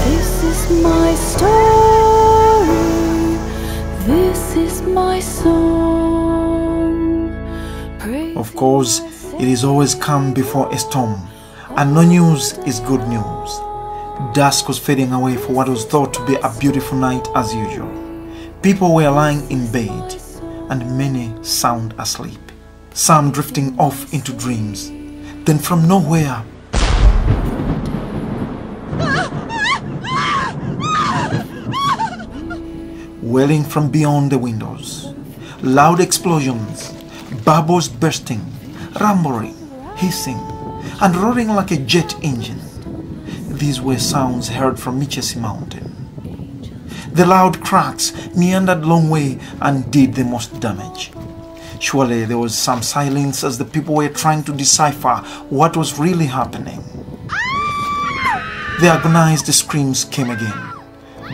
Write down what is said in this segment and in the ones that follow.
This is my story, this is my song. Of course, it is always calm before a storm, and no news is good news. Dusk was fading away for what was thought to be a beautiful night as usual. People were lying in bed, and many sound asleep, some drifting off into dreams. Then from nowhere, wailing from beyond the windows, loud explosions, bubbles bursting, rumbling, hissing, and roaring like a jet engine. These were sounds heard from Michesi Mountain. The loud cracks meandered a long way and did the most damage. Surely there was some silence as the people were trying to decipher what was really happening. The agonized screams came again.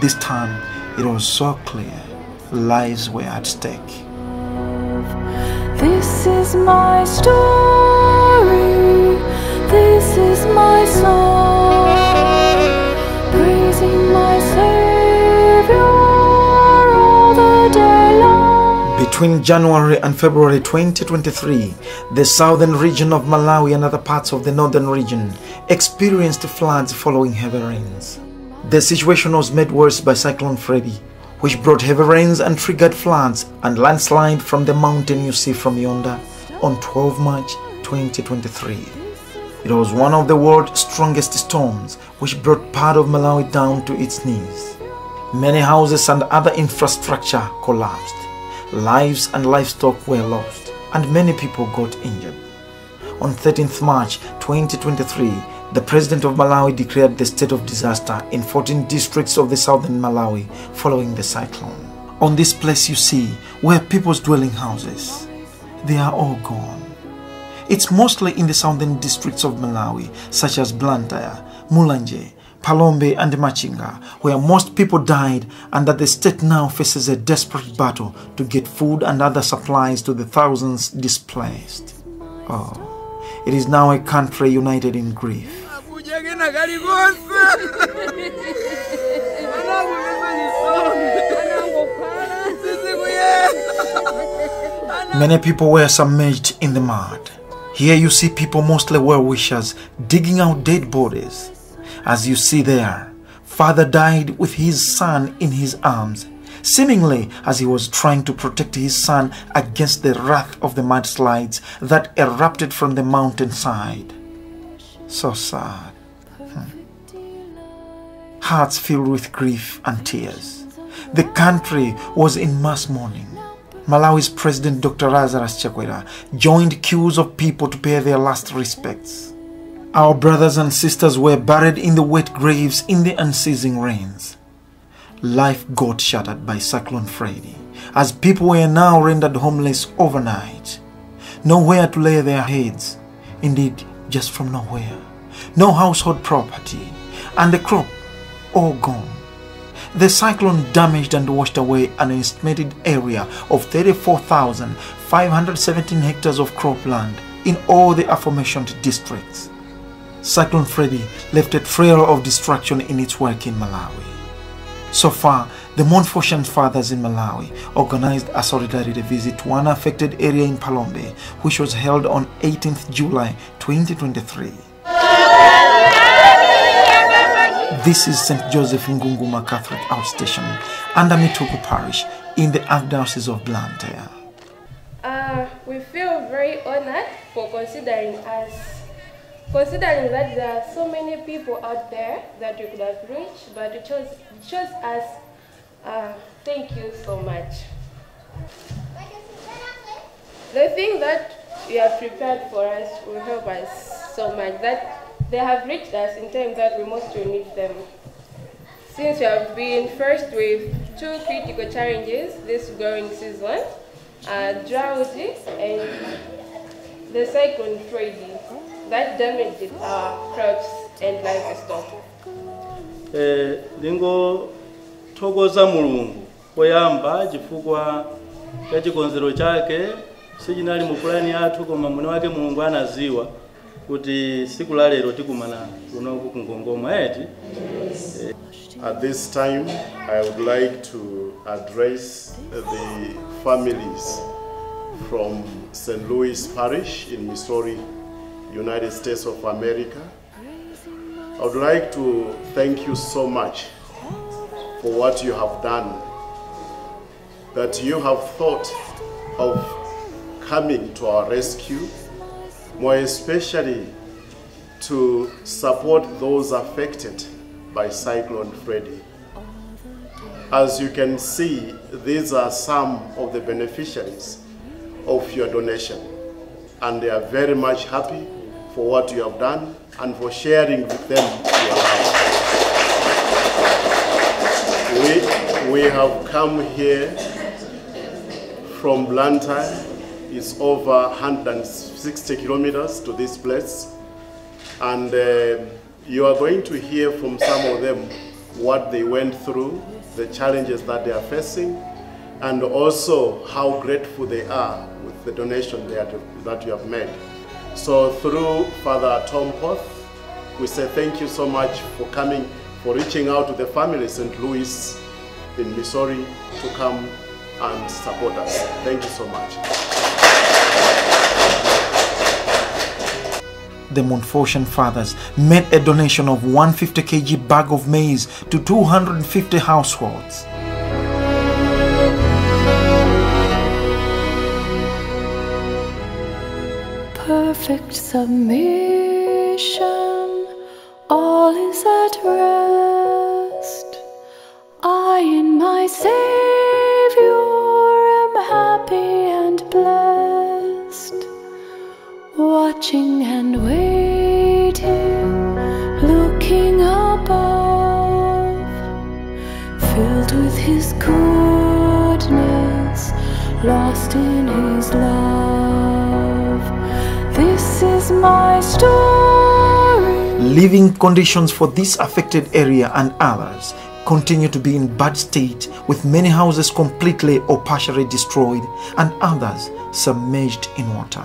This time it was so clear, lives were at stake. This is my story, this is my song, praising my Savior all the day long. Between January and February 2023, the southern region of Malawi and other parts of the northern region experienced floods following heavy rains. The situation was made worse by Cyclone FREDDY, which brought heavy rains and triggered floods and landslide from the mountain you see from yonder on 12 March 2023. It was one of the world's strongest storms, which brought part of Malawi down to its knees. Many houses and other infrastructure collapsed. Lives and livestock were lost, and many people got injured. On 13th March 2023, the President of Malawi declared the state of disaster in 14 districts of the southern Malawi following the cyclone. On this place you see were people's dwelling houses. They are all gone. It's mostly in the southern districts of Malawi, such as Blantyre, Mulanje, Palombe and Machinga, where most people died, and that the state now faces a desperate battle to get food and other supplies to the thousands displaced. Oh, it is now a country united in grief. Many people were submerged in the mud. Here you see people, mostly well-wishers, digging out dead bodies. As you see there, father died with his son in his arms, seemingly as he was trying to protect his son against the wrath of the mudslides that erupted from the mountainside. So sad. Hearts filled with grief and tears. The country was in mass mourning. Malawi's President Dr. Lazarus Chakwera joined queues of people to pay their last respects. Our brothers and sisters were buried in the wet graves in the unceasing rains. Life got shattered by Cyclone FREDDY, as people were now rendered homeless overnight. Nowhere to lay their heads, indeed just from nowhere. No household property, and the crop all gone. The cyclone damaged and washed away an estimated area of 34,517 hectares of cropland in all the aforementioned districts. Cyclone FREDDY left a trail of destruction in its wake in Malawi. So far, the MONTFORT fathers in Malawi organized a solidarity visit to one affected area in Palombe, which was held on 18th July 2023. This is St. Joseph Ngunguma Catholic Outstation under Mituku Parish in the Archdiocese of Blantyre. We feel very honored for considering us, considering that there are so many people out there that we could have reached, but you chose us. Thank you so much. The thing that you have prepared for us will help us so much that they have reached us in time that we most will need them. Since we have been faced with two critical challenges this growing season, drought and the cyclone FREDDY that damaged our crops and livestock. Lingo togoza mulungu poyamba chifukwa cha chikonzero chake sijinali mu plan yathu koma mwene wake Mulungu anaziwa kuti siku la lero tikumana kuno ku Ngongoma eti. At this time, I would like to address the families from St. Louis Parish in Missouri, United States of America. I would like to thank you so much for what you have done, that you have thought of coming to our rescue, more especially to support those affected by Cyclone Freddy. As you can see, these are some of the beneficiaries of your donation, and they are very much happy for what you have done and for sharing with them your love. We have come here from Luntha. It's over 160 kilometers to this place, and you are going to hear from some of them what they went through, the challenges that they are facing, and also how grateful they are with the donation that you have made. So through Father Tom Poth, we say thank you so much for coming, for reaching out to the family in St. Louis in Missouri to come and support us. Thank you so much. The MONTFORT fathers made a donation of 150 kg bag of maize to 250 households. Perfect submission, all is at rest. I in my Savior am happy and blessed, watching and waiting, looking above, filled with His goodness, lost in His love. This is my story. Living conditions for this affected area and others continue to be in bad state, with many houses completely or partially destroyed and others submerged in water.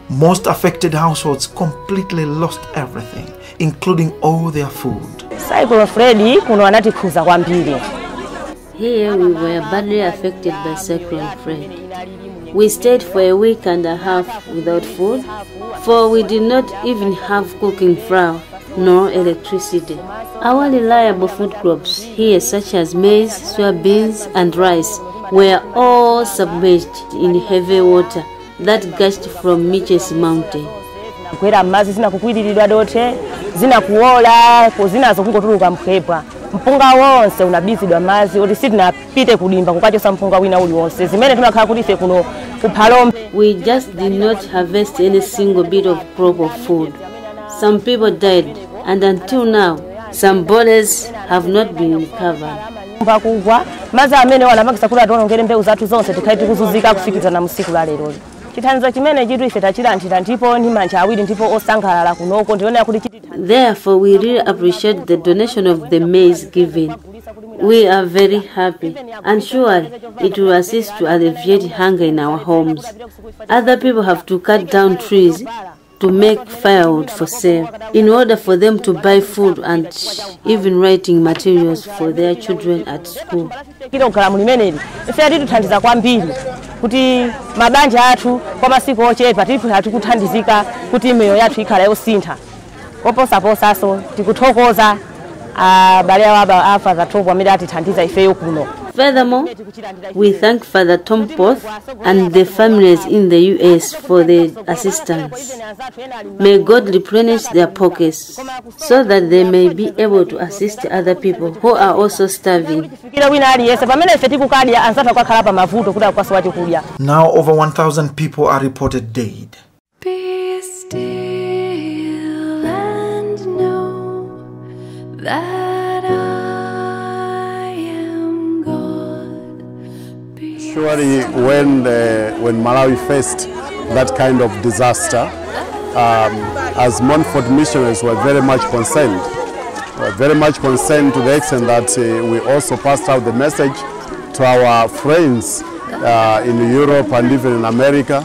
Most affected households completely lost everything, including all their food. Cyclone Freddy kuno anatikhuza kwambiri. Here we were badly affected by Cyclone Freddy. We stayed for a week and a half without food, for we did not even have cooking flour nor electricity. Our reliable food crops here, such as maize, soybeans and rice, were all submerged in heavy water that gushed from Mitchell's mountain. Kwera mazi zinakukwiriridwa dote, zinakuola, zinazo kungotuluka mphepa. Mpunga wonse unabizidwa mazi, oti sitinapite kudimba kukachosa mpunga wina uli wonse. Zimene tunakhala kuti ife kuno kuphalo. We just did not harvest any single bit of crop of food. Some people died, and until now, some bodies have not been recovered. Mpakugwa mazi amene wanapakisa kuti atonongere mbewu zathu zonse tikhaiti kuzuzika kufikira na musiku la lero. Chithandizo chimene chitu ife tachilandira ndipo ndi manja awiri ndipo osangalala kunoko ndiona kuti Therefore, we really appreciate the donation of the maize given. We are very happy, and surely it will assist to alleviate hunger in our homes. Other people have to cut down trees to make firewood for sale, in order for them to buy food and even writing materials for their children at school. Kilogalamu limeneli ife atituthandiza kwambiri kuti mabanja athu kwa masiku ochepa tifu hatikuthandizika kuti miyo yathu ikhala yosintha. Oposaposaso tikuthokoza abale aba Father Tom amene atithandiza ifeyo kuno. Furthermore, we thank Father Tom Poth and the families in the US for their assistance. May God replenish their pockets so that they may be able to assist other people who are also starving. Now over 1,000 people are reported dead. Be still and know that I am God. Surely when Malawi faced that kind of disaster, as MONTFORT missionaries were very much concerned. Very much concerned to the extent that we also passed out the message to our friends in Europe and even in America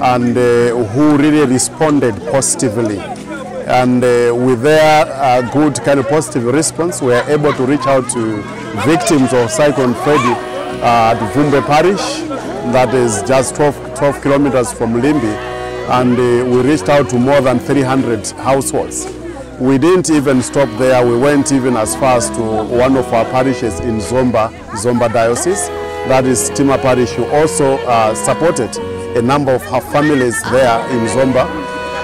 and who really responded positively. And with their good kind of positive response, we are able to reach out to victims of Cyclone Freddy at Vumbe Parish, that is just 12 kilometers from Limbi, and we reached out to more than 300 households. We didn't even stop there. We went even as far as to one of our parishes in Zomba Diocese, that is Tima Parish, who also supported a number of her families there in Zomba.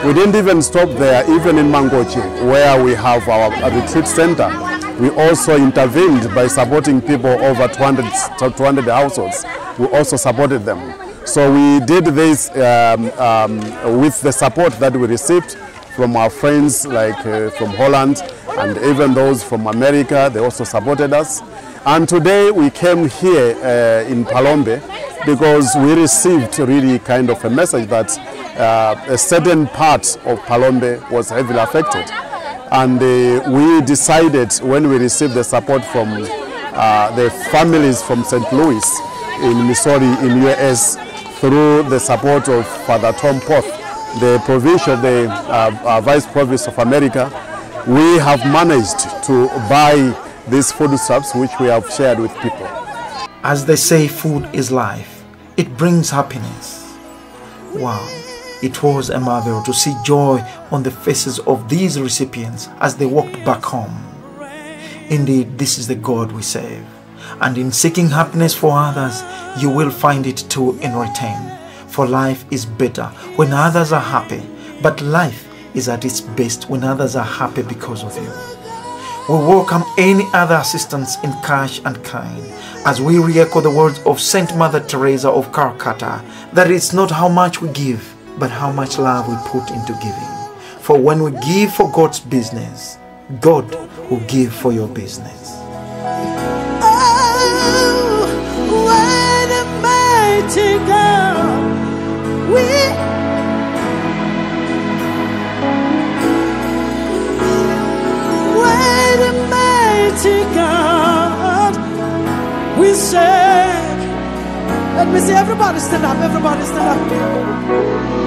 We didn't even stop there, even in Mangochi, where we have our retreat center. We also intervened by supporting people over 200 households. We also supported them. So we did this with the support that we received from our friends like from Holland and even those from America. They also supported us. And today we came here in Palombe because we received really kind of a message that a certain part of Palombe was heavily affected. And we decided, when we received the support from the families from St. Louis in Missouri in US, through the support of Father Tom Poth, the provincial, the Vice Provost of America, we have managed to buy these foodstuffs which we have shared with people. As they say, food is life. It brings happiness. Wow. It was a marvel to see joy on the faces of these recipients as they walked back home. Indeed, this is the God we serve. And in seeking happiness for others, you will find it too in return. For life is better when others are happy, but life is at its best when others are happy because of you. We welcome any other assistance in cash and kind, as we re-echo the words of Saint Mother Teresa of Calcutta, that it's not how much we give, but how much love we put into giving. For when we give for God's business, God will give for your business. Oh, what a mighty God we what a mighty God we serve. Let me see everybody stand up, everybody stand up.